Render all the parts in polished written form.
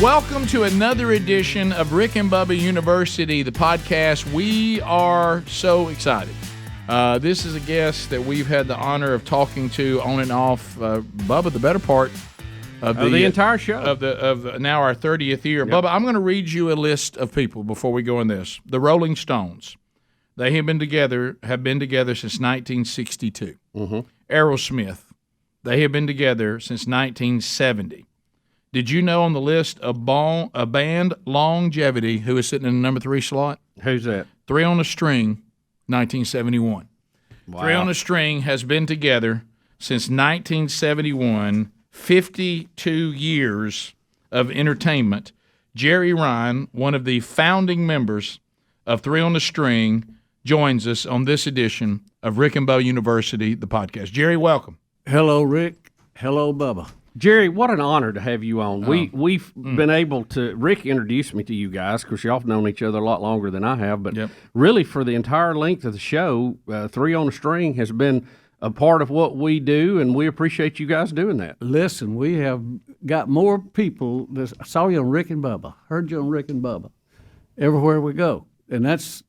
Welcome to another edition of Rick and Bubba University, the podcast. We are so excited. This is a guest that we've had the honor of talking to on and off, Bubba, the better part of the entire show of now our 30th year. Yep. Bubba, I'm going to read you a list of people before we go in this. The Rolling Stones, they have been together since 1962. Mm-hmm. Aerosmith, they have been together since 1970. Did you know on the list a band longevity who is sitting in the number 3 slot? Who's that? Three on a String, 1971. Wow. Three on a String has been together since 1971, 52 years of entertainment. Jerry Ryan, one of the founding members of Three on a String, joins us on this edition of Rick and Bubba University, the podcast. Jerry, welcome. Hello, Rick. Hello, Bubba. Jerry, what an honor to have you on. We've been able to – Rick introduced me to you guys because y'all have known each other a lot longer than I have. But really for the entire length of the show, Three on a String has been a part of what we do, and we appreciate you guys doing that. Listen, we have got more people that saw you on Rick and Bubba, heard you on Rick and Bubba, everywhere we go. And that's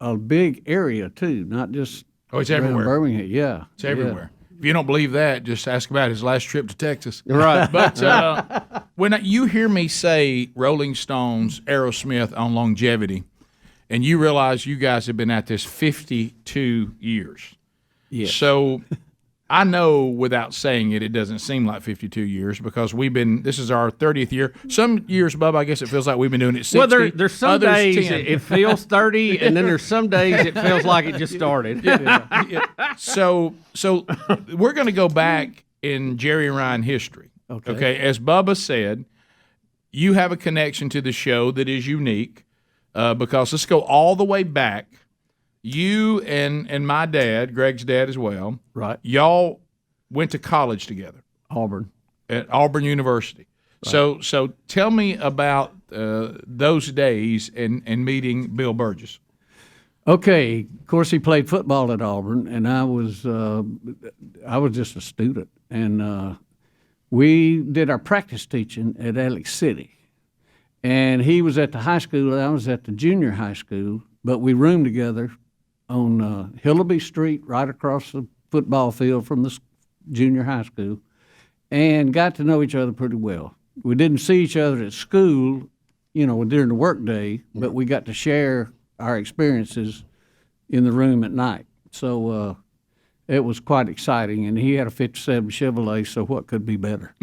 a big area, too, not just it's everywhere. Birmingham. Yeah. It's everywhere. If you don't believe that, just ask about his last trip to Texas. Right. But when you hear me say Rolling Stones, Aerosmith on longevity, and you realize you guys have been at this 52 years. Yes. So I know without saying it, it doesn't seem like 52 years because this is our 30th year. Some years, Bubba, I guess it feels like we've been doing it 60. Well, there's some Others days 10. it feels 30, and then there's some days it feels like it just started. So we're going to go back in Jerry Ryan history. Okay. As Bubba said, you have a connection to the show that is unique because let's go all the way back. You and my dad, Greg's dad as well, right? Y'all went to college together. Auburn. At Auburn University. Right. So tell me about those days and meeting Bill Burgess. Okay, of course he played football at Auburn, and I was just a student, and we did our practice teaching at Alex City, and he was at the high school, and I was at the junior high school, but we roomed together on Hillaby Street, right across the football field from the junior high school, and got to know each other pretty well. We didn't see each other at school, during the workday, but we got to share our experiences in the room at night. So it was quite exciting, and he had a 57 Chevrolet, so what could be better?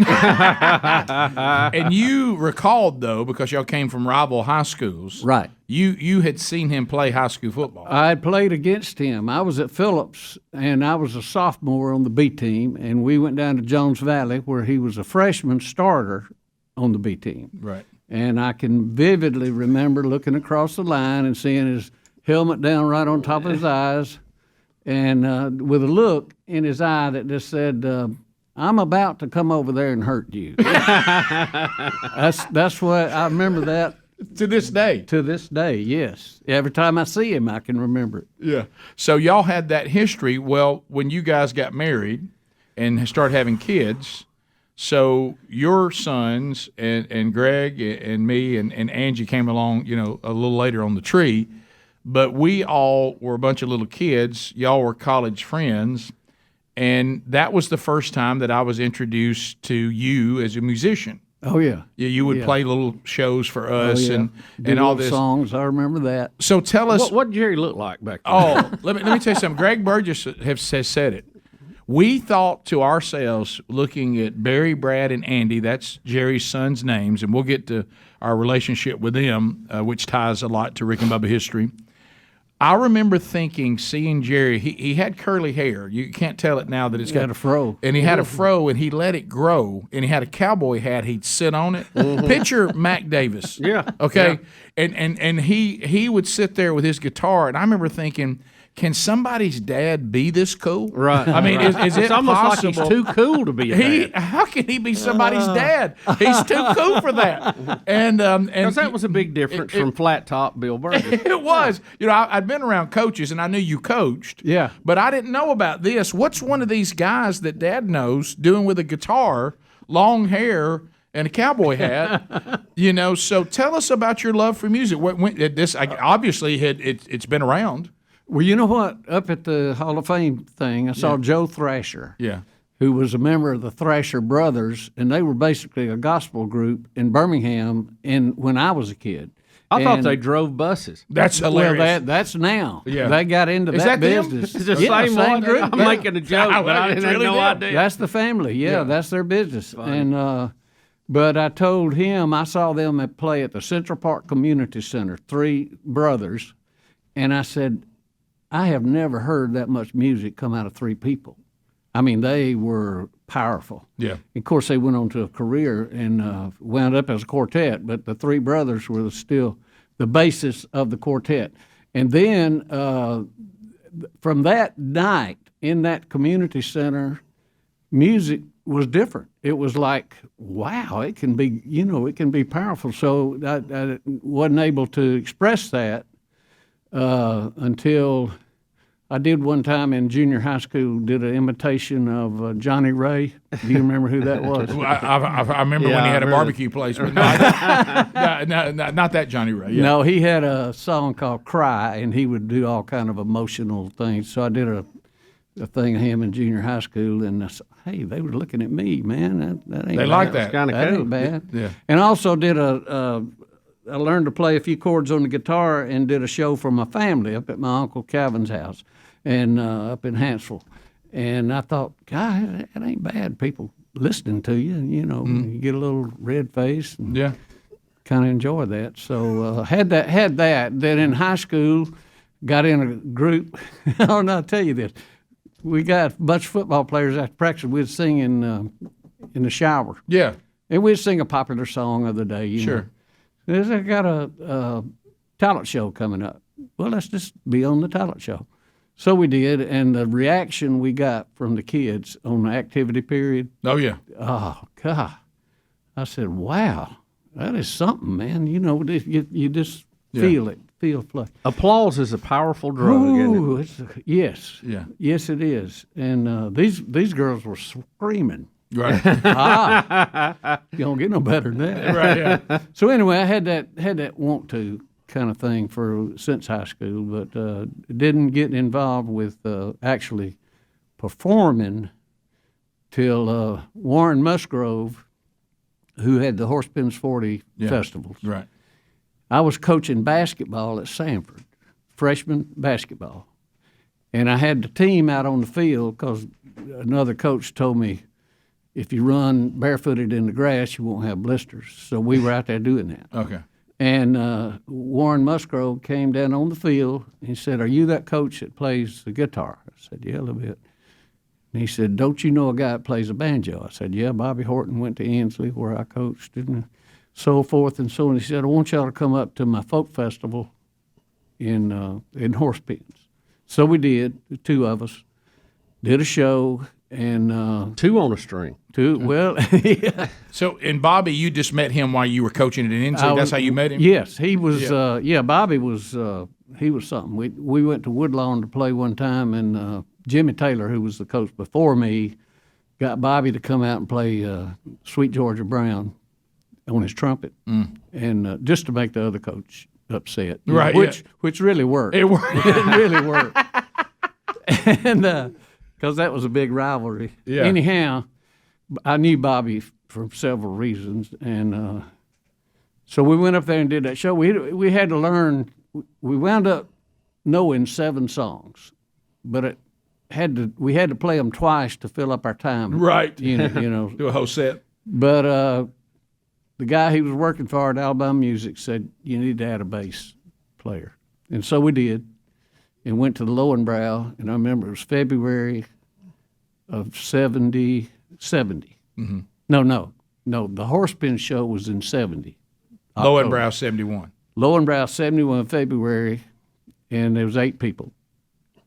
And you recalled, though, because y'all came from rival high schools. Right. You had seen him play high school football. I had played against him. I was at Phillips, and I was a sophomore on the B team, and we went down to Jones Valley where he was a freshman starter on the B team. Right. And I can vividly remember looking across the line and seeing his helmet down right on top of his eyes, and with a look in his eye that just said, "I'm about to come over there and hurt you." That's what I remember that. To this day. To this day, yes. Every time I see him, I can remember it. Yeah. So y'all had that history. Well, when you guys got married and started having kids, so your sons and Greg and me and Angie came along, a little later on the tree, but we all were a bunch of little kids. Y'all were college friends, and that was the first time that I was introduced to you as a musician. Oh, yeah. Yeah, you would play little shows for us and all this. Songs, I remember that. So tell us. What did Jerry look like back then? Oh, let me tell you something. Greg Burgess has said it. We thought to ourselves, looking at Barry, Brad, and Andy, that's Jerry's sons' names, and we'll get to our relationship with them, which ties a lot to Rick and Bubba history. I remember seeing Jerry, he had curly hair. You can't tell it now that it's got a fro. And he had a fro, and he let it grow, and he had a cowboy hat. He'd sit on it. Picture Mac Davis. Yeah. Okay? Yeah. And he would sit there with his guitar, and I remember thinking, can somebody's dad be this cool? Right. I mean, is it it's almost possible? Like he's too cool to be a dad. How can he be somebody's dad? He's too cool for that. And that was a big difference from flat top Bill Burgess. It was. I'd been around coaches, and I knew you coached. Yeah. But I didn't know about this. What's one of these guys that Dad knows doing with a guitar, long hair, and a cowboy hat. So tell us about your love for music. Obviously it's been around. Well, you know what? Up at the Hall of Fame thing, I saw Joe Thrasher. Yeah. Who was a member of the Thrasher Brothers, and they were basically a gospel group in Birmingham when I was a kid. I thought they drove buses. That's hilarious. Well, that's now. Yeah. They got into that business. It's the same one. group. I'm making a joke, but I didn't have no idea. That's the family. Yeah, that's their business. And but I told him I saw them play at the Central Park Community Center, three brothers, and I said, I have never heard that much music come out of three people. I mean, they were powerful. Yeah. Of course, they went on to a career and wound up as a quartet, but the three brothers were still the basis of the quartet. And then from that night in that community center, music was different. It was like, wow, it can be powerful. So I wasn't able to express that until I did one time in junior high school, did an imitation of Johnny Ray. Do you remember who that was? I remember when he had a barbecue place. But not that Johnny Ray. Yeah. No, he had a song called Cry, and he would do all kind of emotional things. So I did a thing of him in junior high school, and I said, hey, they were looking at me, man. That ain't they bad. like that. Kind of That cool. ain't bad. Yeah. And also did I learned to play a few chords on the guitar and did a show for my family up at my Uncle Calvin's house and up in Hansville. And I thought, God, that ain't bad. People listening to you, and, you get a little red face and kind of enjoy that. So had that. Then in high school, got in a group. I'll tell you this. We got a bunch of football players after practice. We'd sing in the shower. Yeah. And we'd sing a popular song of the day. You know. I got a talent show coming up. Well, let's just be on the talent show. So we did, and the reaction we got from the kids on the activity period. Oh, yeah. Oh, God. I said, wow, that is something, man. You just feel it, Applause is a powerful drug, isn't it? Yes. Yeah. Yes, it is. And these girls were screaming. Right. You don't get no better than that. Right, yeah. So anyway, I had that want to kind of thing since high school, but didn't get involved with actually performing till Warren Musgrove, who had the Horse Pens 40 festivals. Right. I was coaching basketball at Sanford, freshman basketball, and I had the team out on the field because another coach told me, if you run barefooted in the grass, you won't have blisters. So we were out there doing that. Okay. And Warren Musgrove came down on the field. He said, are you that coach that plays the guitar? I said, yeah, a little bit. And he said, don't you know a guy that plays a banjo? I said, yeah, Bobby Horton went to Ensley where I coached and so forth and so on. He said, I want y'all to come up to my folk festival in Horse Pens. So we did, the two of us, did a show. And two on a string. Well, yeah. So, and Bobby, you just met him while you were coaching at Ensley. That's how you met him? Yes, he was. Bobby was. He was something. We went to Woodlawn to play one time, and Jimmy Taylor, who was the coach before me, got Bobby to come out and play "Sweet Georgia Brown" on his trumpet, and just to make the other coach upset. Right. Which really worked. It worked. It really worked. And. Because that was a big rivalry. Yeah. Anyhow, I knew Bobby for several reasons, and so we went up there and did that show. We had to learn. We wound up knowing 7 songs, but we had to play them twice to fill up our time. Right. You know. Do a whole set. But the guy he was working for at Alabama Music said you need to add a bass player, and so we did. And went to the Lowenbrow, and I remember it was February of 70. Mm-hmm. No, the Horse Pen show was in 70. Lowenbrow 71. Lowenbrow 71 February, and there was 8 people.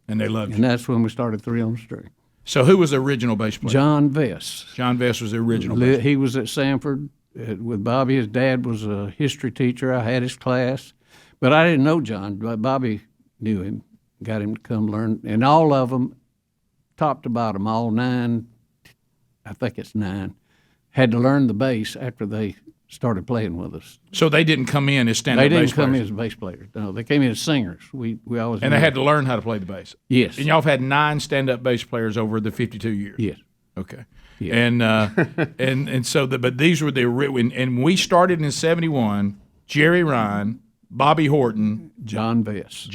And they loved you. And that's when we started 3 on the String. So who was the original bass player? John Vess. John Vess was the original bass player. He was at Sanford with Bobby. His dad was a history teacher. I had his class. But I didn't know John, but Bobby knew him. Got him to come learn, and all of them, top to bottom, all 9, I think it's 9, had to learn the bass after they started playing with us. So they didn't come in as stand-up bass players? They didn't come in as bass players. No, they came in as singers. We always and they had to learn how to play the bass? Yes. And y'all have had 9 stand-up bass players over the 52 years? Yes. Okay. Yeah. And so but these were and we started in 71. Jerry Ryan, Bobby Horton, John Vest.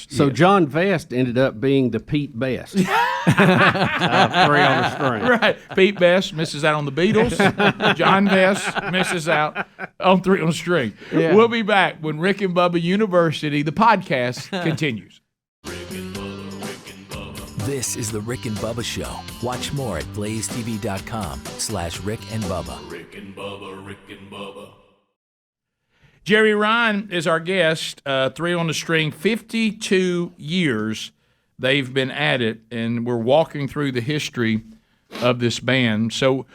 So yes. John Vest ended up being the Pete Best. 3 on the string. Right. Pete Best misses out on the Beatles. John Vest misses out on 3 on the string. Yeah. We'll be back when Rick and Bubba University, the podcast, continues. This is the Rick and Bubba Show. Watch more at blazetv.com/Rick and Bubba. Rick and Bubba, Rick and Bubba. Jerry Ryan is our guest, 3 on the string, 52 years they've been at it, and we're walking through the history of this band. So,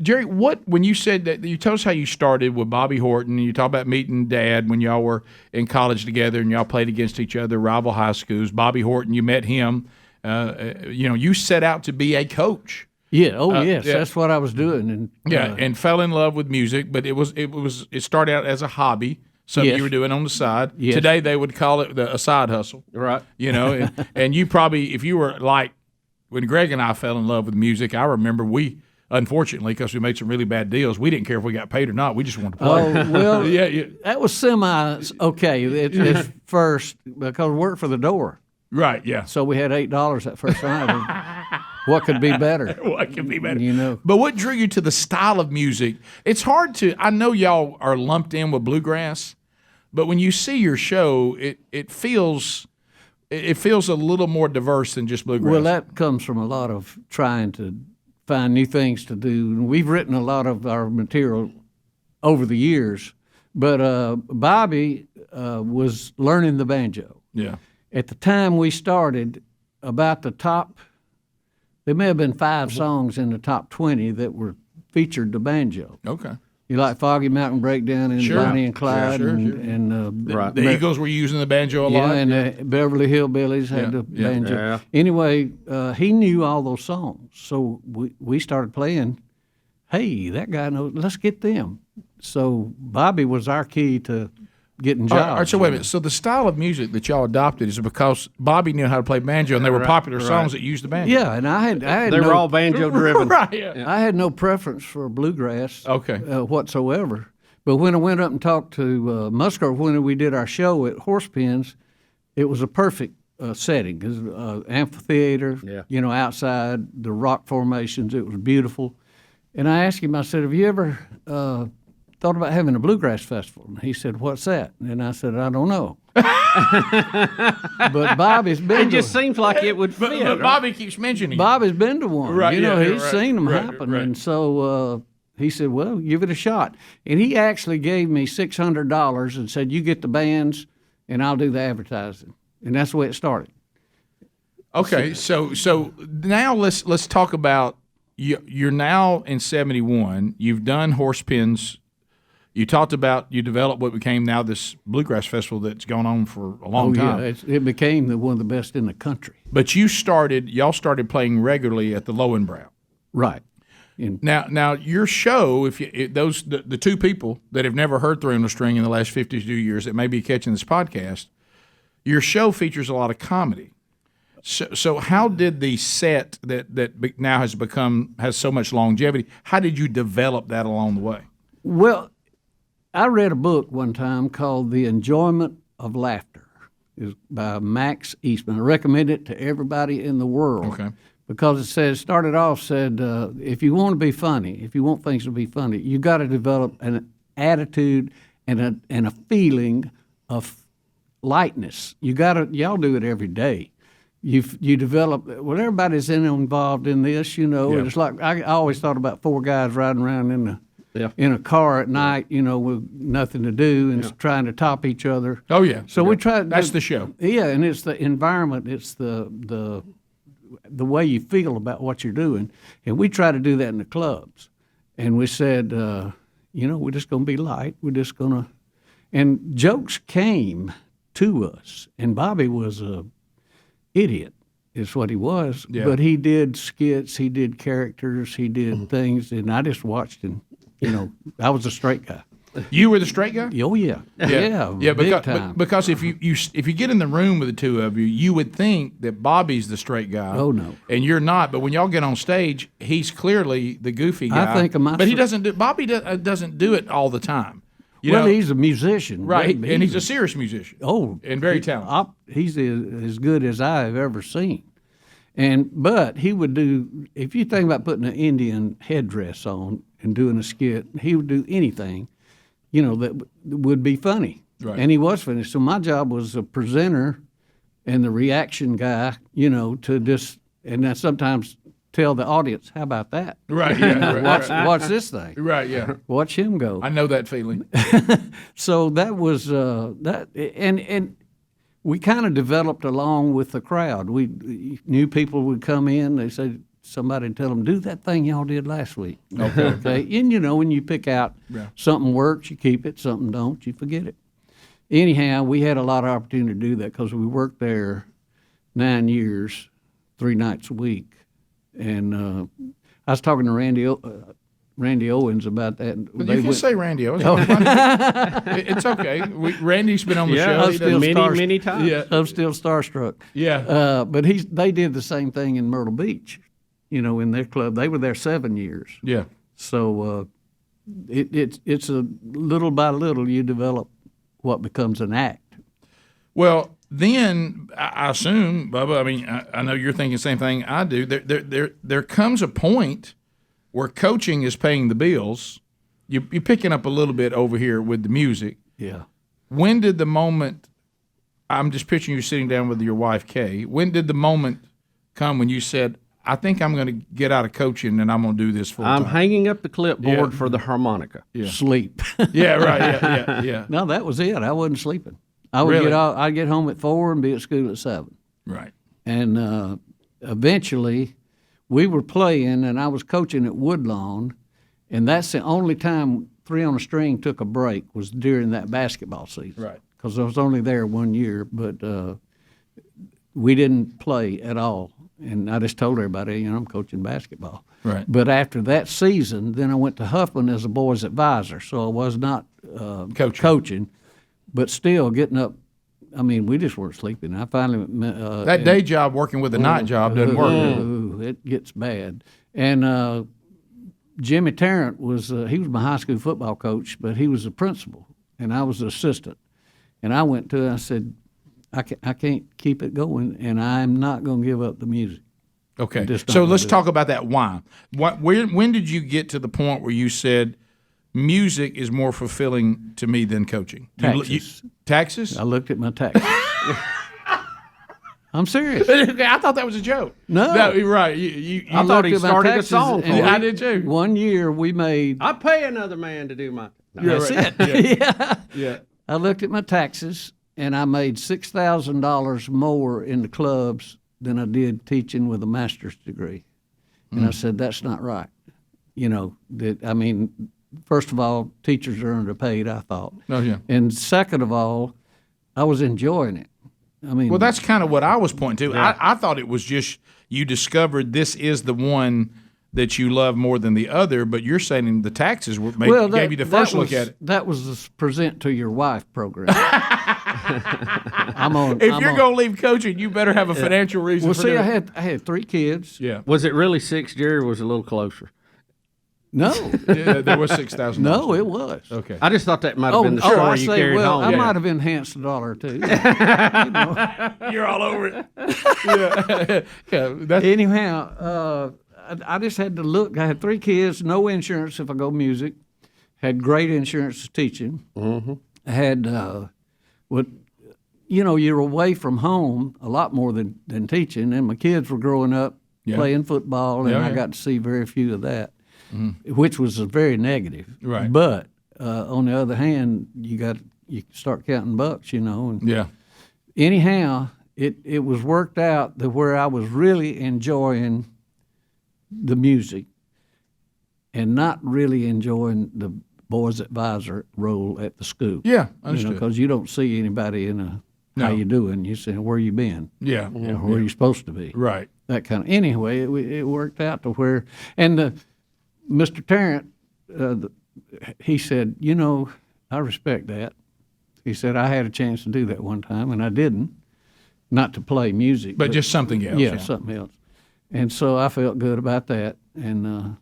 Jerry, when you said that, you told us how you started with Bobby Horton, and you talked about meeting Dad when y'all were in college together and y'all played against each other, rival high schools. Bobby Horton, you met him. You set out to be a coach. Yeah. Oh, yes. Yeah. That's what I was doing. And and fell in love with music, but it started out as a hobby, something Yes. you were doing on the side. Yes. Today they would call it a side hustle, Right. And you probably, if you were like when Greg and I fell in love with music, I remember unfortunately, because we made some really bad deals, we didn't care if we got paid or not. We just wanted to play. Oh, well, yeah. that was okay at first because we worked for the door. Right, yeah. So we had $8 that first night. What could be better? What could be better? But what drew you to the style of music? It's hard to. I know y'all are lumped in with bluegrass, but when you see your show, it feels a little more diverse than just bluegrass. Well, that comes from a lot of trying to find new things to do. And we've written a lot of our material over the years, but Bobby was learning the banjo. Yeah. At the time we started, about the top, there may have been 5 songs in the top 20 that were featured the banjo. Okay. You like Foggy Mountain Breakdown and Sure. Bonnie and Clyde Sure. and Right. The Eagles were using the banjo a lot. and the Beverly Hillbillies had the banjo. Yeah. Anyway, he knew all those songs, so we started playing. Hey, that guy knows. Let's get them. So Bobby was our key to getting jobs. All right, so wait a minute. So the style of music that y'all adopted is because Bobby knew how to play banjo, and they were popular songs that used the banjo. Yeah, and I had They were all banjo driven. Right. Yeah. I had no preference for bluegrass. Okay. Whatsoever. But when I went up and talked to Musgrove when we did our show at Horse Pens, it was a perfect setting because amphitheater. Yeah. Outside the rock formations, it was beautiful. And I asked him. I said, "Have you ever thought about having a bluegrass festival?" And he said, "What's that?" And I said, "I don't know." But Bobby's been. It just seems like it would fit. But Bobby keeps mentioning it. Bobby's been to one. Right, He's right, seen them right, happen. right. And so he said, "Well, give it a shot." And he actually gave me $600 and said, "You get the bands, and I'll do the advertising." And that's the way it started. Okay, so now let's talk about you're now in 71. You've done Horse Pens. You talked about you developed what became now this bluegrass festival that's gone on for a long time. Yeah, it became one of the best in the country. But y'all started playing regularly at the Lowenbrow. Right. Now your show, the 2 people that have never heard 3 on the String in the last 52 years that may be catching this podcast, your show features a lot of comedy. So how did the set that now has so much longevity? How did you develop that along the way? Well, I read a book one time called The Enjoyment of Laughter. It's by Max Eastman. I recommend it to everybody in the world. Okay. Because it started off, if you want to be funny, if you want things to be funny, you got to develop an attitude and a feeling of lightness. Y'all do it every day. You develop, everybody's involved in this, and it's like, I always thought about 4 guys riding around in a car at night, with nothing to do and trying to top each other. Oh yeah. So we tried. That's the show. Yeah, and it's the environment. It's the way you feel about what you're doing, and we try to do that in the clubs. And we said, we're just going to be light. We're just going to, and jokes came to us. And Bobby was a idiot. is what he was. Yeah. But he did skits, he did characters, he did things, and I just watched him. I was a straight guy. You were the straight guy? Oh yeah, yeah, big time. Because if you get in the room with the two of you, you would think that Bobby's the straight guy. Oh, no. And you're not. But when y'all get on stage, he's clearly the goofy guy. I think of but he doesn't do. Bobby doesn't do it all the time. He's a musician, right? And he's a serious musician. Oh, and very talented. He's as good as I have ever seen. But he would do. If you think about putting an Indian headdress on and doing a skit, he would do anything. That would be funny. Right. And he was funny. So my job was a presenter and the reaction guy, to just, and I sometimes tell the audience, how about that? Right, yeah. Watch this thing. Right, yeah. Watch him go. I know that feeling. So that was, that, and we kind of developed along with the crowd. We new people would come in, they said, somebody tell them, do that thing y'all did last week. Okay. And when you pick out something works, you keep it, something don't, you forget it. Anyhow, we had a lot of opportunity to do that because we worked there 9 years, 3 nights a week. And I was talking to Randy Owens about that. But you can say Randy Owens. It's okay. Randy's been on the show. Many times. Yeah. I'm still starstruck. Yeah. But they did the same thing in Myrtle Beach. In their club. They were there 7 years. Yeah. So it's a little by little you develop what becomes an act. Well, then I assume, Bubba. I mean, I know you're thinking the same thing I do. There comes a point where coaching is paying the bills. You're picking up a little bit over here with the music. Yeah. When did the moment? I'm just picturing you sitting down with your wife, Kay. When did the moment come when you said, I think I'm going to get out of coaching and I'm going to do this full time? I'm hanging up the clipboard for the harmonica. Yeah. Sleep. Yeah, right. Yeah. No, that was it. I wasn't sleeping. I'd get home at 4 and be at school at 7. Right. And eventually, we were playing, and I was coaching at Woodlawn, and that's the only time 3 on a String took a break was during that basketball season. Right. Because I was only there 1 year, but we didn't play at all. And I just told everybody, I'm coaching basketball. Right. But after that season, then I went to Huffman as a boys' advisor, so I was not coaching, but still getting up. I mean, we just weren't sleeping. I finally that day job working with the night job doesn't work. It gets bad. And Jimmy Tarrant he was my high school football coach, but he was the principal, and I was the assistant. And I went to him, I said, I can't keep it going, and I'm not going to give up the music. Okay, so let's talk about that. Why? When did you get to the point where you said music is more fulfilling to me than coaching? Taxes. Taxes? I looked at my taxes. I'm serious. I thought that was a joke. No, right. I thought he started a song. I did too. 1 year we made. I pay another man to do my. No, that's it. Yeah. I looked at my taxes, and I made $6,000 more in the clubs than I did teaching with a master's degree. And I said, that's not right. First of all, teachers are underpaid, I thought. Oh, yeah. And second of all, I was enjoying it. Well, that's kind of what I was pointing to. Yeah. I thought it was just you discovered this is the one that you love more than the other, but you're saying the taxes gave you the first look at it. That was the Present to Your Wife program. If you're going to leave coaching, you better have a financial reason. Well, for see, doing I had 3 kids. Yeah. Was it really 6, Jerry, or was it a little closer? No. Yeah, there was $6,000. No, it was. Okay. I just thought that might have been the story you carried home. I might have enhanced a dollar or two. You're all over it. Yeah. Anyhow, I just had to look. I had 3 kids, no insurance if I go music. Had great insurance teaching. Mm-hmm. I had you're away from home a lot more than teaching. And my kids were growing up playing football, and I got to see very few of that, which was very negative. Right. But on the other hand, you start counting bucks, And anyhow, it was worked out to where I was really enjoying the music and not really enjoying the boys advisor role at the school. Yeah, understood. Because you don't see anybody in a how you doing? You say, where you been? Yeah. You know, where you supposed to be? Right. That kind of. Anyway, it worked out to where, and Mr. Tarrant, he said, you know, I respect that. He said, I had a chance to do that one time, and I didn't. Not to play music. But just something else. Yeah, something else. And so I felt good about that. And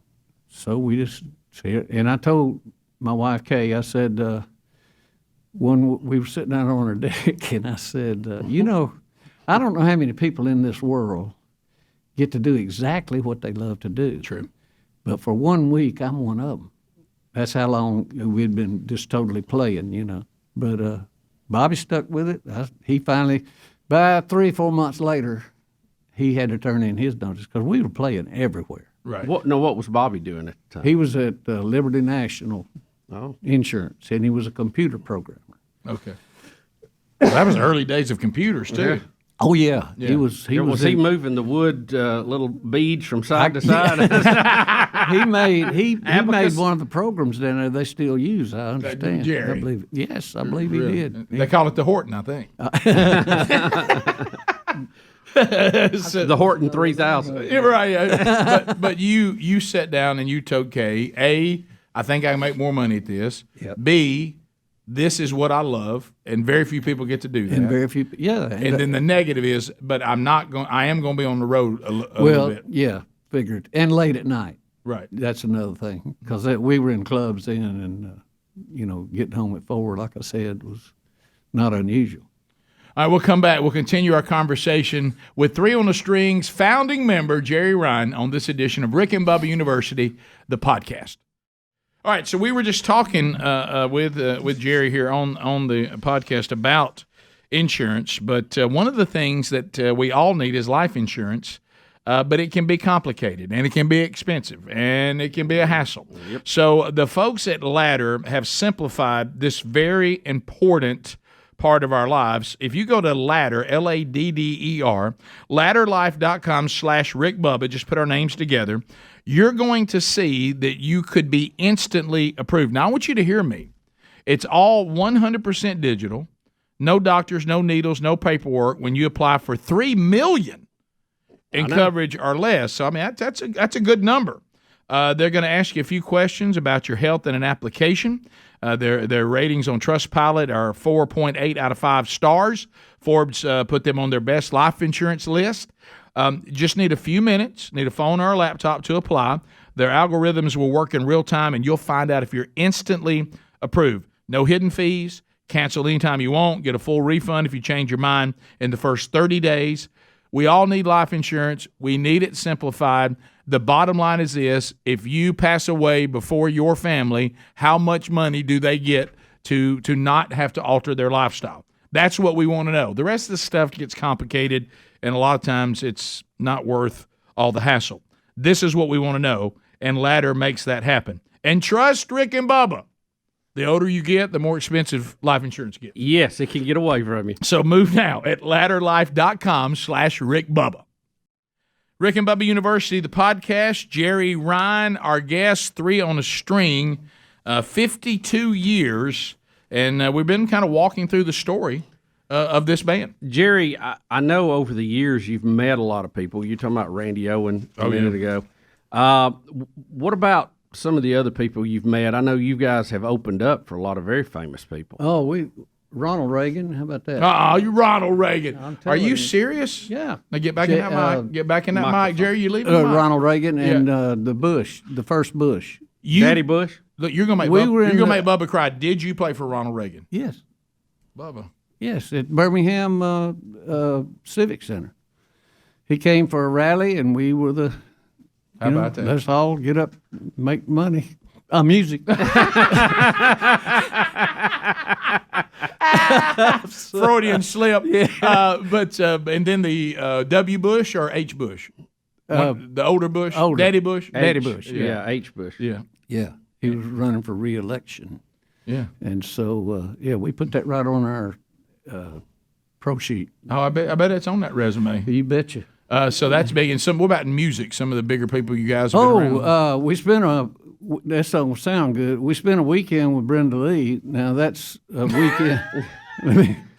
so we just said, and I told my wife, Kay, I said, when we were sitting out on our deck, and I said, you know, I don't know how many people in this world get to do exactly what they love to do. True. But for 1 week, I'm one of them. That's how long we'd been just totally playing, you know. But Bobby stuck with it. He finally, by 3 or 4 months later, he had to turn in his notice because we were playing everywhere. Right. What was Bobby doing at the time? He was at Liberty National Insurance, and he was a computer programmer. Okay. Well, that was the early days of computers, too. Yeah. Oh yeah, Yeah. he was. Was he moving the wood little beads from side to side? He made Abacus? one of the programs down there they still use. I understand. Jerry. I believe. Yes, I believe he Really? did. They call it the Horton, I think. The Horton 3000. Yeah, right. Yeah. But you sat down and you told Kay, A, I think I can make more money at this. Yep. B, this is what I love, and very few people get to do that. And very few. Yeah. And then the negative is, but I am going to be on the road a little bit. Yeah, figured. And late at night. Right. That's another thing because we were in clubs then, and you know, getting home at 4, like I said, was not unusual. All right, we'll come back. We'll continue our conversation with Three on the Strings founding member Jerry Ryan on this edition of Rick and Bubba University, the podcast. All right, so we were just talking with Jerry here on the podcast about insurance, but one of the things that we all need is life insurance, but it can be complicated, and it can be expensive, and it can be a hassle. Yep. So the folks at Ladder have simplified this very important part of our lives. If you go to Ladder, Ladder, ladderlife.com/Rick Bubba, just put our names together, you're going to see that you could be instantly approved. Now, I want you to hear me. It's all 100% digital, no doctors, no needles, no paperwork when you apply for $3 million in coverage or less. So, I mean, that's a good number. They're going to ask you a few questions about your health in an application. Their ratings on Trustpilot are 4.8 out of 5 stars. Forbes put them on their best life insurance list. Just need a few minutes, need a phone or a laptop to apply. Their algorithms will work in real time, and you'll find out if you're instantly approved. No hidden fees, cancel anytime you want, get a full refund if you change your mind in the first 30 days. We all need life insurance. We need it simplified. The bottom line is this: if you pass away before your family, how much money do they get to not have to alter their lifestyle? That's what we want to know. The rest of the stuff gets complicated, and a lot of times it's not worth all the hassle. This is what we want to know, and Ladder makes that happen. And trust Rick and Bubba. The older you get, the more expensive life insurance gets. Yes, it can get away from you. So move now at ladderlife.com/Rick Bubba. Rick and Bubba University, the podcast. Jerry Ryan, our guest, Three on a String, 52 years. And we've been kind of walking through the story of this band. Jerry, I know over the years you've met a lot of people. You're talking about Randy Owen a minute ago. What about some of the other people you've met? I know you guys have opened up for a lot of very famous people. Oh, Ronald Reagan. How about that? Oh, you Ronald Reagan. Are you serious? Yeah. Now get back in that mic. Get back in that mic, Jerry. You leave it. Ronald Reagan and the first Bush. Daddy Bush? Look, you're gonna make make Bubba cry. Did you play for Ronald Reagan? Yes. Bubba. Yes, at Birmingham Civic Center. He came for a rally, and we were the. How about that? Let's all get up, make money. Music. Freudian slip. Yeah. But and then the W. Bush or H. Bush? The older Bush? Older. Daddy Bush? Daddy Bush. Yeah, H. Bush. Yeah. Yeah. He was running for re-election. Yeah. And so, we put that right on our pro sheet. Oh, I bet it's on that resume. You betcha. So that's big. And what about in music? Some of the bigger people you guys have been around? We spent that doesn't sound good. We spent a weekend with Brenda Lee. Now that's a weekend.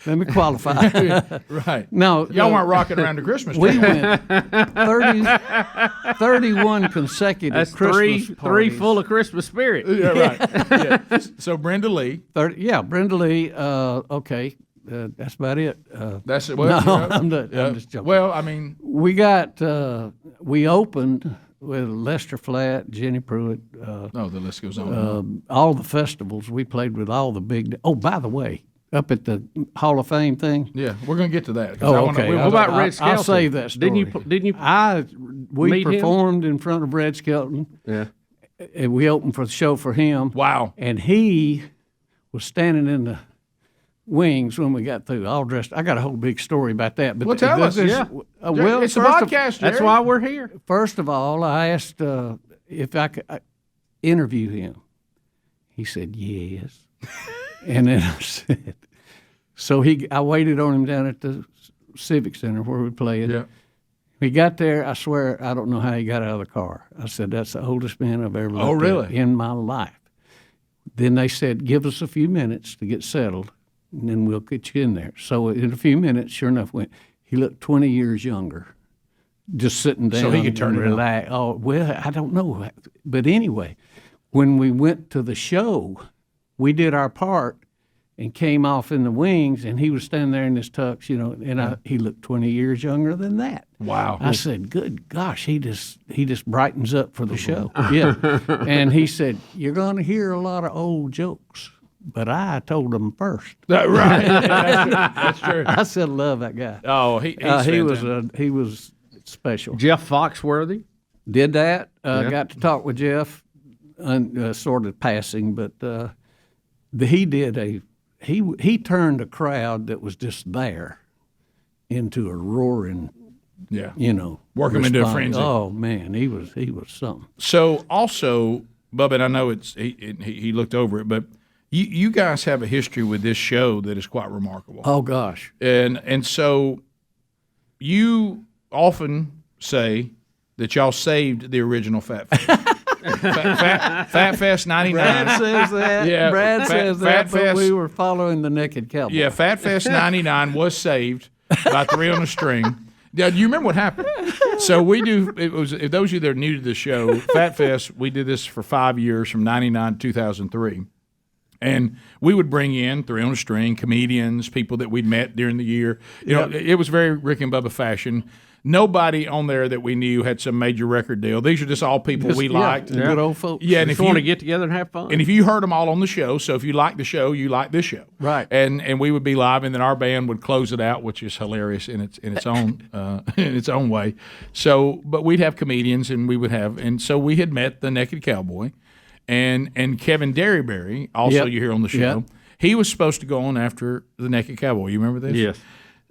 Let me qualify. Right. No, Y'all weren't rocking around the Christmas tree. We went 31 consecutive That's Christmas three parties. full of Christmas spirit. Yeah, right. Yeah. So Brenda Lee. Brenda Lee. Okay, that's about it. That's it. Well, no, I'm just joking. Well, I mean, we opened with Lester Flatt, Jenny Pruitt. the list goes on. All the festivals. We played with all the big. Oh, by the way, up at the Hall of Fame thing. Yeah, we're going to get to that. Oh, okay. What about Red Skelton? I'll save that story. Didn't you? We meet him? performed in front of Red Skelton. Yeah. And we opened for the show for him. Wow. And he was standing in the wings when we got through, all dressed. I got a whole big story about that. But Well, tell us. well, It's a first of- podcast, That's Jerry. why we're here. First of all, I asked if I could interview him. He said yes. And then I said, so I waited on him down at the Civic Center where we played. Yeah. He got there, I swear, I don't know how he got out of the car. I said, that's the oldest man I've ever looked really? at in my life. Then they said, give us a few minutes to get settled, and then we'll get you in there. So in a few minutes, sure enough, he looked 20 years younger, just sitting down. So he could turn and it on. relax. Oh, well, I don't know. But anyway, when we went to the show, we did our part and came off in the wings, and he was standing there in his tux, and he looked 20 years younger than that. Wow. I said, good gosh, he just brightens up for the show. Yeah. And he said, you're going to hear a lot of old jokes, but I told them first. Right. That's true. I said, love that guy. Oh, he was special. Jeff Foxworthy. Did that. Got to talk with Jeff, sort of passing, but he turned a crowd that was just there into a roaring, work him into a response. frenzy. Oh man, he was something. So also, Bubba, and I know he looked over it, but you guys have a history with this show that is quite remarkable. Oh gosh. And so you often say that y'all saved the original Fat Fest. Fat Fest '99. Brad says that. Yeah, Brad says that. Fat But Fest- we were following the Naked Cowboy. Yeah, Fat Fest '99 was saved by Three on a String. Yeah, do you remember what happened? So we do. It was, if those of you that are new to the show, Fat Fest. We did this for 5 years, from '99 to 2003, and we would bring in Three on a String comedians, people that we'd met during the year. You know, it was very Rick and Bubba fashion. Nobody on there that we knew had some major record deal. These are just all people we liked. Good old folks. Yeah, and Just if want to you get together and have fun. and if you heard them all on the show, so if you like the show, you like this show, Right. And we would be live, and then our band would close it out, which is hilarious in its own in its own way. So, but we'd have comedians, and we would have, and so we had met the Naked Cowboy, and Kevin Derryberry, also Yep. you hear on the show. Yep. He was supposed to go on after the Naked Cowboy. You remember this? Yes.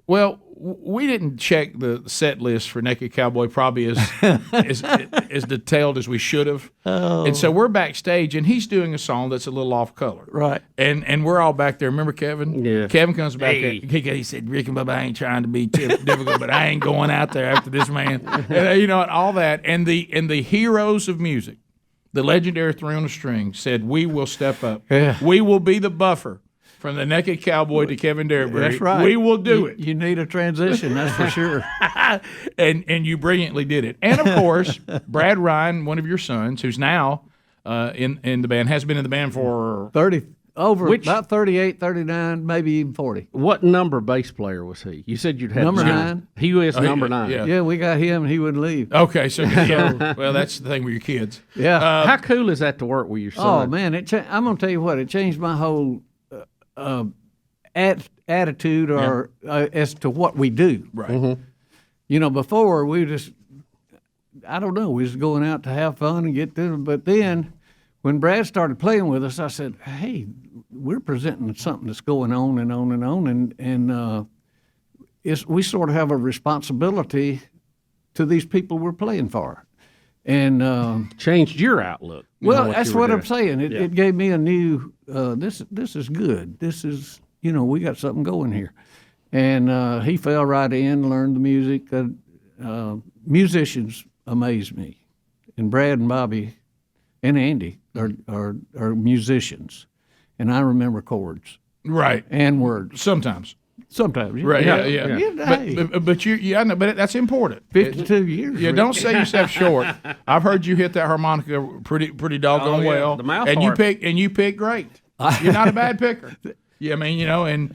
Well, we didn't check the set list for Naked Cowboy probably as detailed as we should have. Oh. And so we're backstage, and he's doing a song that's a little off color. Right. And we're all back there. Remember Kevin? Yeah. Kevin comes back. Hey. He said, Rick and Bubba, I ain't trying to be difficult, but I ain't going out there after this man. And, you know, and all that. And the heroes of music, the legendary Three on a String, said, we will step up. Yeah. We will be the buffer. From the Naked Cowboy to Kevin Derryberry. That's right. We will do it. You need a transition, that's for sure. and you brilliantly did it. And of course, Brad Ryan, one of your sons, who's now in the band, has been in the band for 30 over Which- about 38, 39, maybe even 40. What number bass player was he? You said you'd had Number zero. 9. He was number 9. yeah. Yeah, we got him and he wouldn't leave. okay. So yeah, well, that's the thing with your kids. Yeah. How cool is that to work with your son? Oh man, I'm gonna tell you what, it changed my whole attitude or as to what we do. Right. Mm-hmm. You know, before we just, I don't know, we was going out to have fun and get through. But then, when Brad started playing with us, I said, "Hey, we're presenting something that's going on and on and on, and we sort of have a responsibility to these people we're playing for." And Changed your outlook. well, that's what I'm saying. saying. It gave me a new. This is good. This is, we got something going here. And he fell right in, learned the music. Musicians amaze me, and Brad and Bobby, and Andy are musicians, and I remember chords Right. and words. Sometimes. Sometimes. Right? Yeah. Hey, But I know, but that's important. 52 years. Yeah, Rick. don't sell yourself short. I've heard you hit that harmonica pretty doggone well, The mouth and harp. you pick great. You're not a bad picker. Yeah, I mean,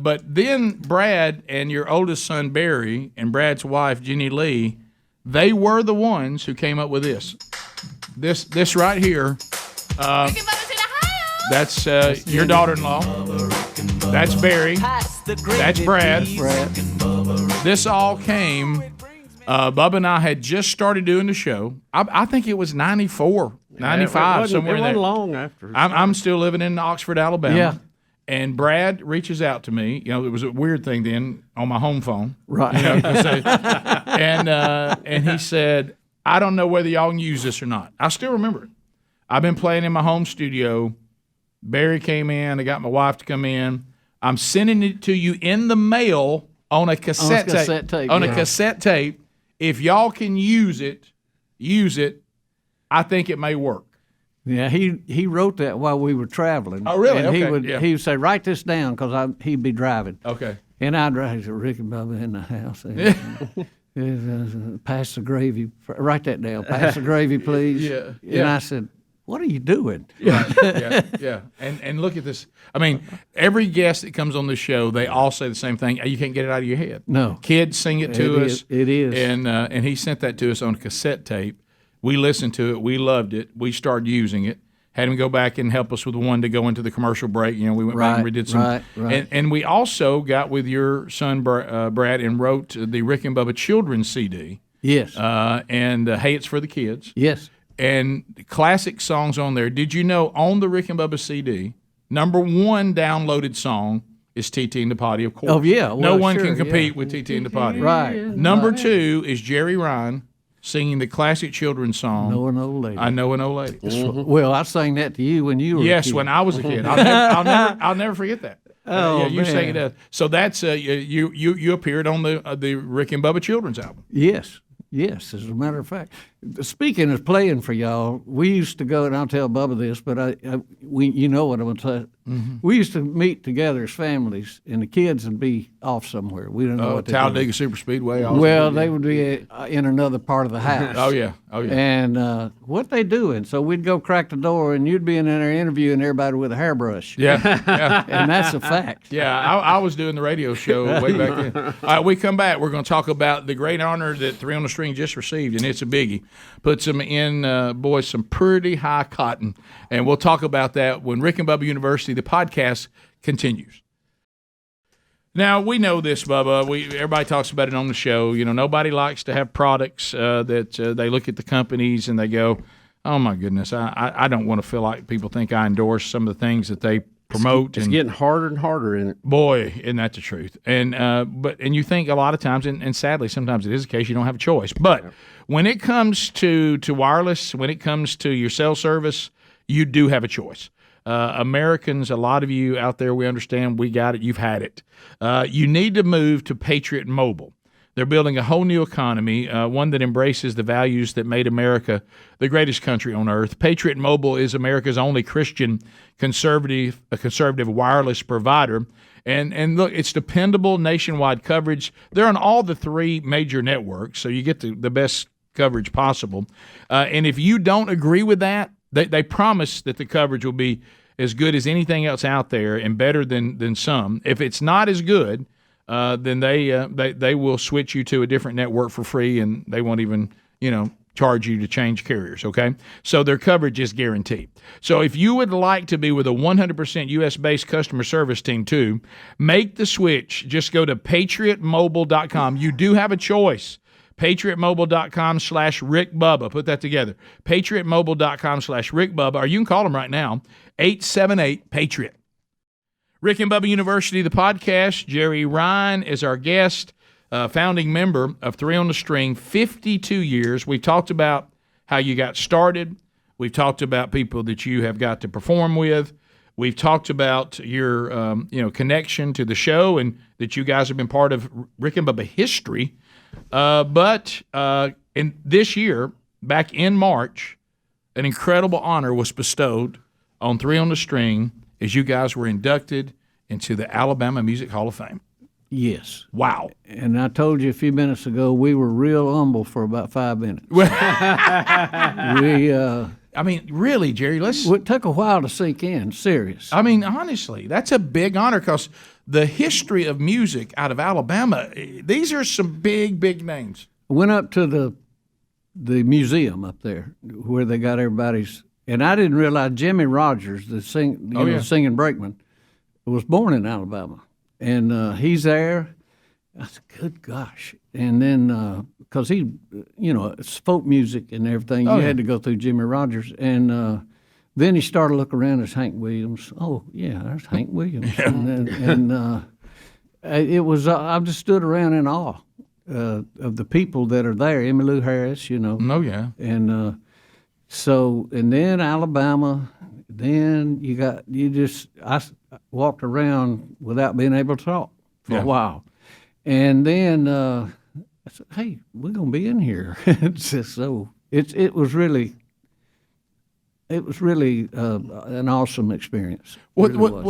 but then Brad and your oldest son Barry and Brad's wife Jenny Lee, they were the ones who came up with this. This right here. That's your daughter-in-law. That's Barry. That's Brad. This all came. Bubba and I had just started doing the show. I think it was 94, 95, somewhere it in there. wasn't long after. I'm still living in Oxford, Alabama. Yeah. And Brad reaches out to me. It was a weird thing then on my home phone. Right. And he said, I don't know whether y'all can use this or not. I still remember it. I've been playing in my home studio. Barry came in. I got my wife to come in. I'm sending it to you in the mail on a cassette tape. On a cassette tape. If y'all can use it. I think it may work. Yeah, he wrote that while we were traveling. Oh, really? And Okay, he would say, write this down because he'd be driving. Okay. And I'd write, Rick and Bubba in the house. Pass the gravy. Write that down. Pass the gravy, please. Yeah. And I said, what are you doing? Yeah. And look at this. I mean, every guest that comes on the show, they all say the same thing. You can't get it out of your head. No. Kids sing it to us. It is. And he sent that to us on cassette tape. We listened to it. We loved it. We started using it. Had him go back and help us with one to go into the commercial break. We went back and we did some. Right. And we also got with your son, Brad, and wrote the Rick and Bubba Children's CD. Yes. And Hey, It's for the Kids. Yes. And classic songs on there. Did you know on the Rick and Bubba CD, number one downloaded song is TT and the Potty, of course. Oh, yeah. Well, no one sure, can compete with TT and the Potty. Right. Number two is Jerry Ryan singing the classic children's song, Know an Old Lady. I Know an Old Lady. Well, I sang that to you when you were a kid. When I was a kid. I'll never forget that. Oh, you sang man. it. So that's you appeared on the Rick and Bubba Children's album. Yes, as a matter of fact. Speaking of playing for y'all, we used to go, and I'll tell Bubba this, but you know what I'm going to tell. Mm-hmm. We used to meet together as families, and the kids would be off somewhere. We don't know what they're doing. Talladega Super Speedway. Well, they would be in another part of the house. Oh yeah. And what they doing? So we'd go crack the door, and you'd be in there interviewing everybody with a hairbrush. Yeah. And that's a fact. Yeah, I was doing the radio show way back then. All right, we come back. We're going to talk about the great honor that Three on the String just received, and it's a biggie. Puts them in, some pretty high cotton. And we'll talk about that when Rick and Bubba University, the podcast, continues. Now, we know this, Bubba. Everybody talks about it on the show. Nobody likes to have products that they look at the companies and they go, oh, my goodness, I don't want to feel like people think I endorse some of the things that they promote. It's getting harder and harder in it. Boy, isn't that the truth? And you think a lot of times, and sadly sometimes it is the case, you don't have a choice. But when it comes to wireless, when it comes to your cell service, you do have a choice. Americans, a lot of you out there, we understand, we got it, you've had it. You need to move to Patriot Mobile. They're building a whole new economy, one that embraces the values that made America the greatest country on earth. Patriot Mobile is America's only Christian conservative wireless provider. And look, it's dependable nationwide coverage. They're on all the three major networks, so you get the best coverage possible. And if you don't agree with that, they promise that the coverage will be as good as anything else out there and better than some. If it's not as good, then they will switch you to a different network for free, and they won't even charge you to change carriers. Okay, so their coverage is guaranteed. So if you would like to be with a 100% U.S.-based customer service team too, make the switch. Just go to patriotmobile.com. You do have a choice. PatriotMobile.com/Rick Bubba. Put that together. PatriotMobile.com/Rick Bubba. Or you can call them right now, 878-PATRIOT. Rick and Bubba University, the podcast. Jerry Ryan is our guest, founding member of Three on the String, 52 years. We've talked about how you got started. We've talked about people that you have got to perform with. We've talked about your connection to the show and that you guys have been part of Rick and Bubba history. But in this year, back in March, an incredible honor was bestowed on Three on the String as you guys were inducted into the Alabama Music Hall of Fame. Yes. Wow. And I told you a few minutes ago, we were real humble for about 5 minutes. I mean, really, Jerry, It took a while to sink in, serious. I mean, honestly, that's a big honor because the history of music out of Alabama, these are some big, big names. I went up to the museum up there where they got everybody's, and I didn't realize Jimmy Rogers, the singing brakeman, was born in Alabama. And he's there. I said, good gosh. And then, because he, it's folk music and everything, you had to go through Jimmy Rogers. And then he started looking around as Hank Williams. Oh, yeah, there's Hank Williams. Yeah. And it was, I just stood around in awe of the people that are there. Emmylou Harris, Oh, yeah. And and then Alabama, then I walked around without being able to talk for a while. And then I said, hey, we're going to be in here. So it was really an awesome experience. Well,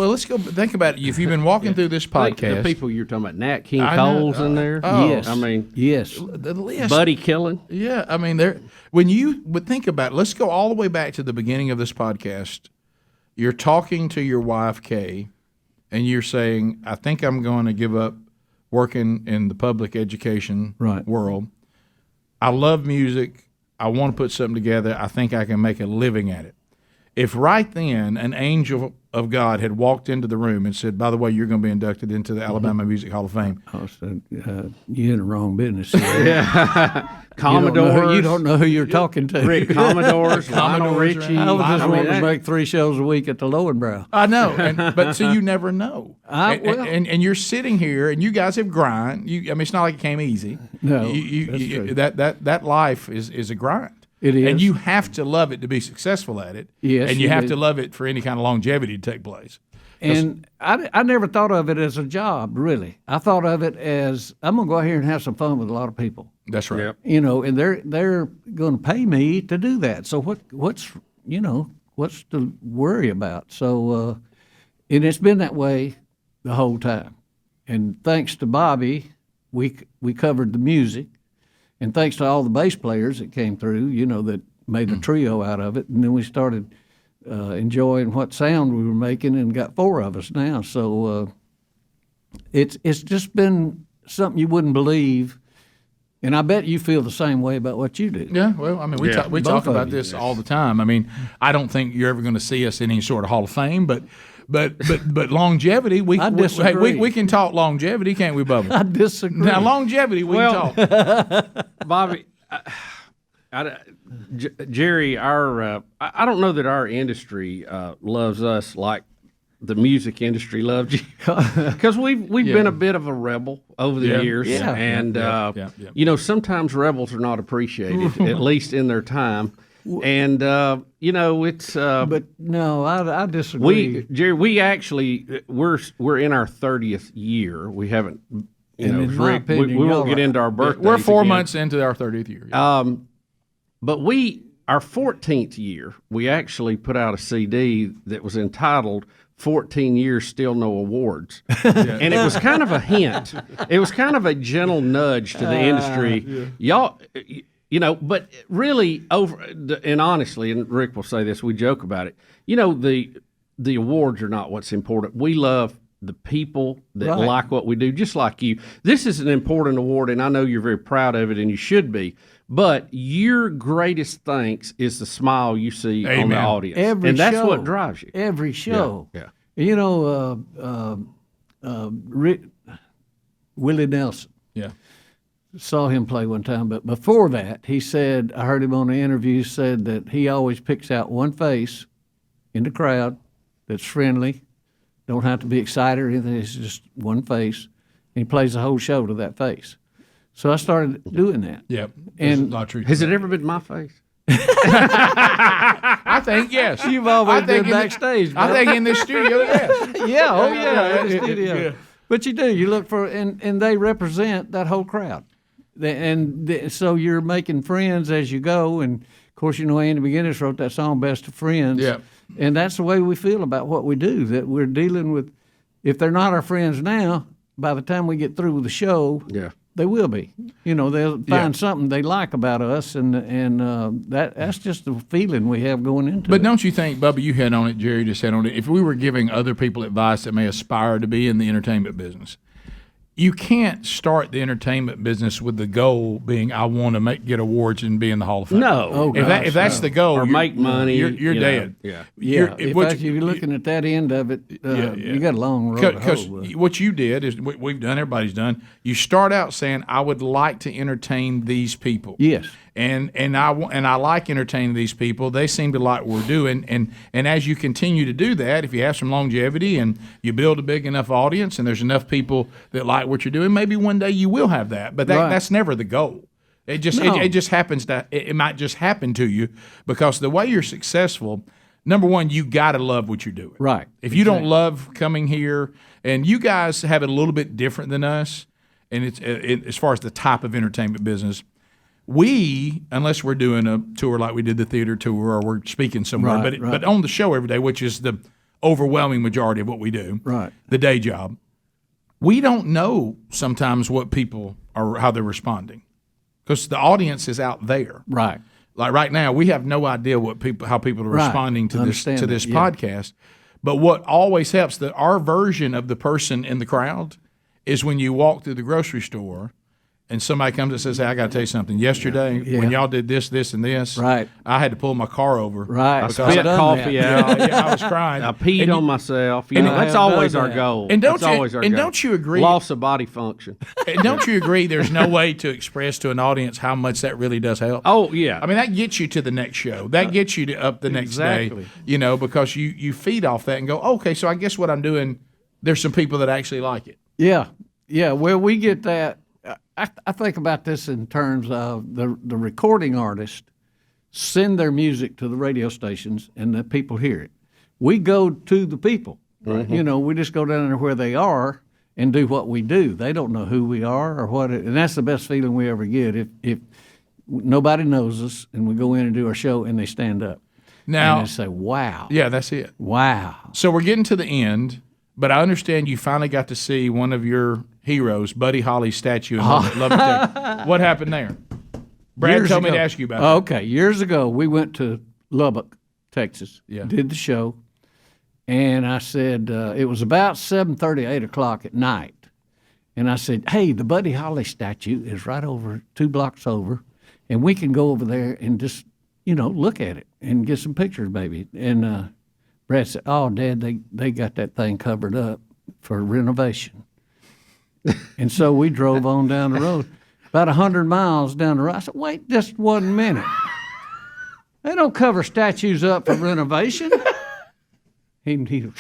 let's go think about it. If you've been walking through this podcast. The people you're talking about, Nat King Cole's in there. Yes. I mean, yes. The list. Buddy Killen. Yeah, I mean, when you would think about it, let's go all the way back to the beginning of this podcast. You're talking to your wife, Kay, and you're saying, I think I'm going to give up working in the public education world. I love music. I want to put something together. I think I can make a living at it. If right then an angel of God had walked into the room and said, by the way, you're going to be inducted into the Alabama Music Hall of Fame. I said, you're in the wrong business. Commodores. You don't know who you're talking to. Rick Commodores, Lionel Richie. I was just wanting to make 3 shows a week at the Lowenbrow. I know, but so you never know. And you're sitting here, and you guys have grind. It's not like it came easy. No, that life is a grind. It is. And you have to love it to be successful at it. Yes. And you have to love it for any kind of longevity to take place. And I never thought of it as a job, really. I thought of it as, I'm going to go out here and have some fun with a lot of people. That's right. Yep. And they're going to pay me to do that. So what's to worry about? So, and it's been that way the whole time. And thanks to Bobby, we covered the music. And thanks to all the bass players that came through, that made a trio out of it. And then we started enjoying what sound we were making and got 4 of us now. So it's just been something you wouldn't believe. And I bet you feel the same way about what you do. Yeah, well, I mean, we talk about this all the time. I mean, I don't think you're ever going to see us in any sort of Hall of Fame, but longevity, we can talk longevity, can't we, Bubba? I disagree. Now, longevity, we can talk. Bobby, Jerry, I don't know that our industry loves us like the music industry loves you, because we've been a bit of a rebel over the years, and sometimes rebels are not appreciated, at least in their time. And it's. But no, I disagree. Jerry, we actually we're in our 30th year. We haven't. In my opinion, we won't get into our birthdays. We're 4 months into our 30th year. Yeah. But our 14th year, we actually put out a CD that was entitled 14 Years Still No Awards. And it was kind of a hint. It was kind of a gentle nudge to the industry. Y'all, but really, and honestly, and Rick will say this, we joke about it, the awards are not what's important. We love the people that like what we do, just like you. This is an important award, and I know you're very proud of it, and you should be. But your greatest thanks is the smile you see on the audience. And that's what drives you. Every show. Yeah. Willie Nelson. Yeah. Saw him play one time, but before that, he said, I heard him on the interview, said that he always picks out one face in the crowd that's friendly, don't have to be excited or anything, it's just one face, and he plays the whole show to that face. So I started doing that. Yeah, and a lot of truth. Has it ever been my face? I think yes. You've always been backstage. I think in this studio, yes. Yeah, in the studio. Yeah. But you do. You look for, and they represent that whole crowd. So you're making friends as you go. And, of course, Andy McGinnis wrote that song, Best of Friends. Yeah. And that's the way we feel about what we do, that we're dealing with, if they're not our friends now, by the time we get through with the show, Yeah. they will be. They'll find something they like about us, and that's just the feeling we have going into it. But don't you think, Bubba, you hit on it, Jerry just hit on it, if we were giving other people advice that may aspire to be in the entertainment business, you can't start the entertainment business with the goal being I want to get awards and be in the Hall of Fame. No. If that's the goal, Or make money. You're dead. Yeah. If you're looking at that end of it, you got a long road to Because hoe. what you did is what we've done, everybody's done. You start out saying, I would like to entertain these people. Yes. And I like entertaining these people. They seem to like what we're doing. And as you continue to do that, if you have some longevity and you build a big enough audience and there's enough people that like what you're doing, maybe one day you will have that. But that's never the goal. It just happens that it might just happen to you because the way you're successful, number one, you got to love what you're doing. Right. If you don't love coming here, and you guys have it a little bit different than us, and it's as far as the type of entertainment business. We, unless we're doing a tour like we did the theater tour or we're speaking somewhere, but on the show every day, which is the overwhelming majority of what we do, the day job, we don't know sometimes what people are, how they're responding because the audience is out there. Right. Like right now, we have no idea how people are responding to this podcast. But what always helps, our version of the person in the crowd is when you walk through the grocery store and somebody comes and says, hey, I got to tell you something. Yesterday, when y'all did this, this, and this, I had to pull my car over. Right. I spit coffee out. I was crying. I peed on myself. That's always our goal. And don't you agree? Loss of body function. And don't you agree there's no way to express to an audience how much that really does help? Oh, yeah. I mean, that gets you to the next show. That gets you up the next day, because you feed off that and go, okay, so I guess what I'm doing, there's some people that actually like it. Yeah. Yeah. Well, we get that. I think about this in terms of the recording artists send their music to the radio stations and the people hear it. We go to the people. Mm-hmm. We just go down there where they are and do what we do. They don't know who we are or what, and that's the best feeling we ever get. If nobody knows us and we go in and do our show and they stand up now and they say, "Wow." Yeah, that's it. Wow. So we're getting to the end, but I understand you finally got to see one of your heroes, Buddy Holly's statue in Lubbock. What happened there? Brad told me to ask you about that. Okay, years ago we went to Lubbock, Texas. Yeah. Did the show, and I said it was about 7:30, 8 o'clock at night, and I said, "Hey, the Buddy Holly statue is right over 2 blocks over, and we can go over there and just look at it and get some pictures, maybe." And Brad said, "Oh, Dad, they got that thing covered up for renovation." And so we drove on down the road, about 100 miles down the road. I said, "Wait just 1 minute. They don't cover statues up for renovation." He give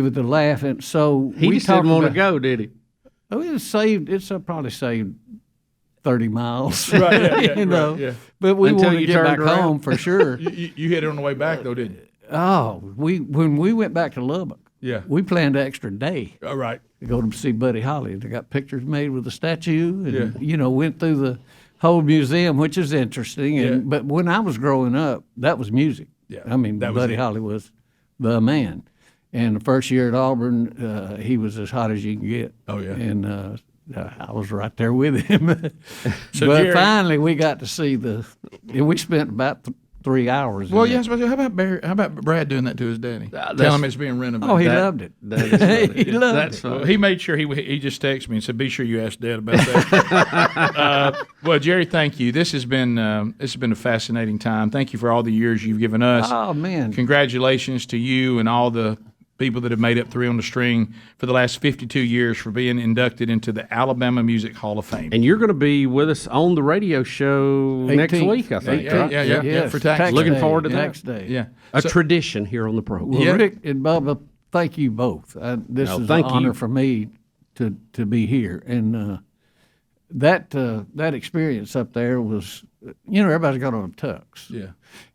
it the laugh, and so he just didn't want to go, did he? Oh, it's probably saved 30 miles. Right, But we Until wanted to you get turned back around. home for sure. You hit it on the way back, though, didn't you? Oh, when we went back to Lubbock, we planned an extra day. All right. To go to see Buddy Holly. They got pictures made with the statue and, went through the whole museum, which is interesting. But when I was growing up, that was music. Yeah, I mean, Buddy Holly was the man. And the first year at Auburn, he was as hot as you can get. Oh, yeah. And I was right there with him. So but Jerry, finally, we got to see and we spent about 3 hours. Well, yes. How about Brad doing that to his daddy? Tell him it's being renovated. Oh, he loved it. He loved it. Well, he made sure he just texted me and said, "Be sure you ask Dad about that." Well, Jerry, thank you. This has been a fascinating time. Thank you for all the years you've given us. Oh man! Congratulations to you and all the people that have made up Three on the String for the last 52 years for being inducted into the Alabama Music Hall of Fame. And you're going to be with us on the radio show next week, I think. Yeah, for tax. Looking forward to that. Next day. Yeah. A tradition here on the program. Well, Rick and Bubba, thank you both. This is an honor for me to be here. And that experience up there was, everybody's got on tux. Yeah.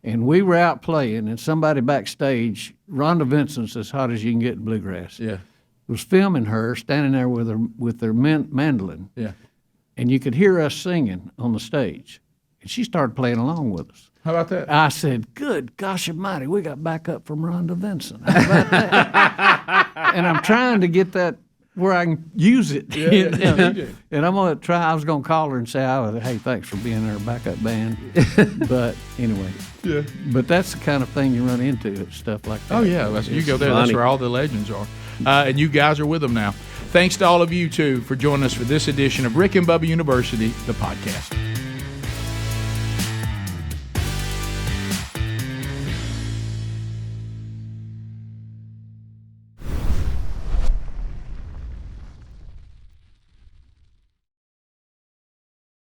And we were out playing, and somebody backstage, Rhonda Vincent's As Hot as You Can Get in Bluegrass, was filming her standing there with their mandolin. Yeah. And you could hear us singing on the stage. And she started playing along with us. How about that? I said, "Good gosh almighty, we got backup from Rhonda Vincent. How about that?" And I'm trying to get that where I can use it. Yeah, And I'm gonna try. I was gonna call her and say, "Hey, thanks for being our backup band." But anyway, Yeah. But that's the kind of thing you run into, stuff like that. Oh yeah, you go there. That's funny. where all the legends are, and you guys are with them now. Thanks to all of you too for joining us for this edition of Rick and Bubba University, the podcast.